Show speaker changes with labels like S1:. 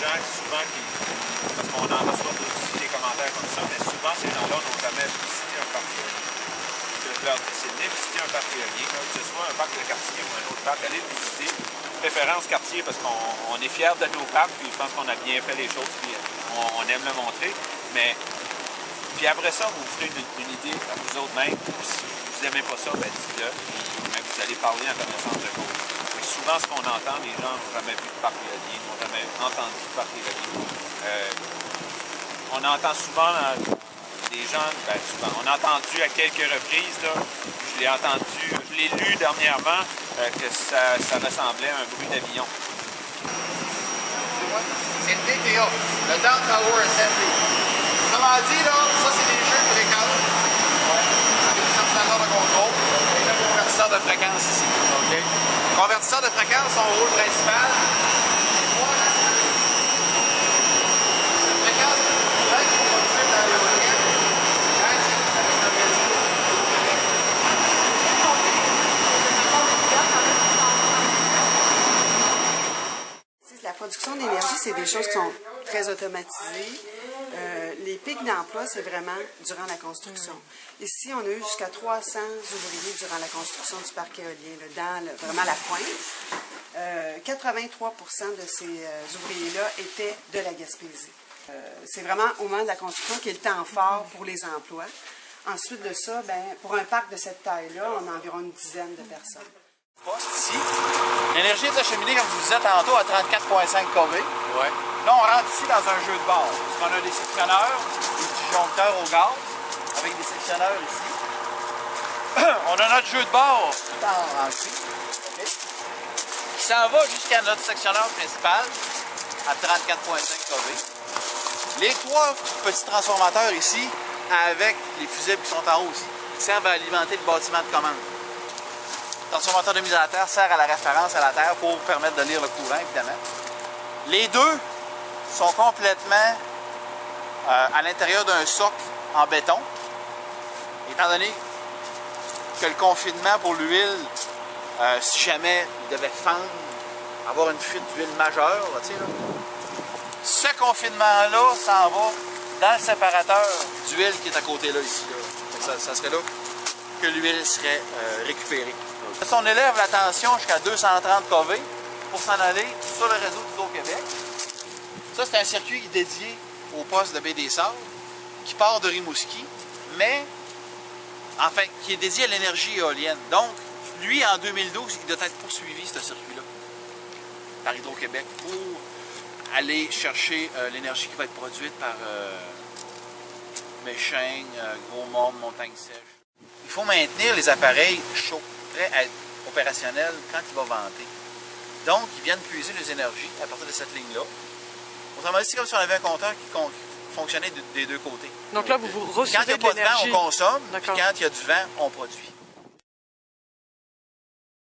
S1: gens parce qu'on en reçoit aussi des commentaires comme ça, mais souvent ces gens-là n'ont jamais visité un parc éolien. Je leur dis, c'est venez visiter un parc éolien, que ce soit un parc de quartier ou un autre parc, allez le visiter. Préférence quartier parce qu'on est fiers de nos parcs, puis je pense qu'on a bien fait les choses, puis on aime le montrer. Mais puis après ça, vous ferez une idée à vous autres mêmes. Si vous n'aimez pas ça, ben dites-le, puis vous allez parler en connaissance de cause. Souvent, ce qu'on entend, les gens n'ont jamais vu de parc éolien, n'ont jamais entendu de parc éolien. On entend souvent des gens, ben souvent, on a entendu à quelques reprises, là, je l'ai lu dernièrement, que ça ressemblait à un bruit d'avion.
S2: C'est le DTA, le Down Tower Assembly. Autrement dit, là, ça c'est des jeux de fréquence. Avec des ordinateurs de contrôle. Et un convertisseur de fréquence ici. Okay. Le convertisseur de fréquence, son rôle principal, c'est voir la fréquence de courant qui est produite dans l'éolienne.
S3: La production d'énergie, c'est des choses qui sont très automatisées. Les pics d'emploi, c'est vraiment durant la construction. Ici, on a eu jusqu'à 300 ouvriers durant la construction du parc éolien, là, dans vraiment la pointe. 83% de ces ouvriers-là étaient de la Gaspésie. C'est vraiment au moment de la construction qui est le temps fort pour les emplois. Ensuite de ça, pour un parc de cette taille-là, on a environ une dizaine de personnes.
S2: Ici. L'énergie est acheminée, comme je vous disais tantôt, à 34,5 kV. Ouais. Là, on rentre ici dans un jeu de base. Parce qu'on a des sectionneurs, des disjoncteurs au gaz, avec des sectionneurs ici. On a notre jeu de base tout en rangé, okay, qui s'en va jusqu'à notre sectionneur principal à 34,5 kV. Les trois petits transformateurs ici, avec les fusibles qui sont en haut aussi, servent à alimenter le bâtiment de commande. Le transformateur de mise à terre sert à la référence à la terre pour permettre de lire le courant, évidemment. Les deux sont complètement à l'intérieur d'un socle en béton, étant donné que le confinement pour l'huile, si jamais il devait fendre, avoir une fuite d'huile majeure, là, là, ce confinement-là s'en va dans le séparateur d'huile qui est à côté là, ici. Là. Ça serait là que l'huile serait récupérée. Si on élève la tension jusqu'à 230 kV pour s'en aller sur le réseau d'Hydro-Québec, ça c'est un circuit dédié au poste de Baie-des-Sables qui part de Rimouski, mais enfin qui est dédié à l'énergie éolienne. Donc, lui en 2012, il doit être poursuivi ce circuit-là par Hydro-Québec pour aller chercher l'énergie qui va être produite par Méchain, Gros-Morne, Montagne-Sèche. Il faut maintenir les appareils chauds, prêts à être opérationnels quand il va venter. Donc, ils viennent puiser les énergies à partir de cette ligne-là. Autrement dit, c'est comme si on avait un compteur qui fonctionnait des deux côtés.
S4: Donc là, vous recevez
S2: quand il n'y a pas de vent, on consomme, puis
S4: quand
S2: quand il y a du vent, on produit.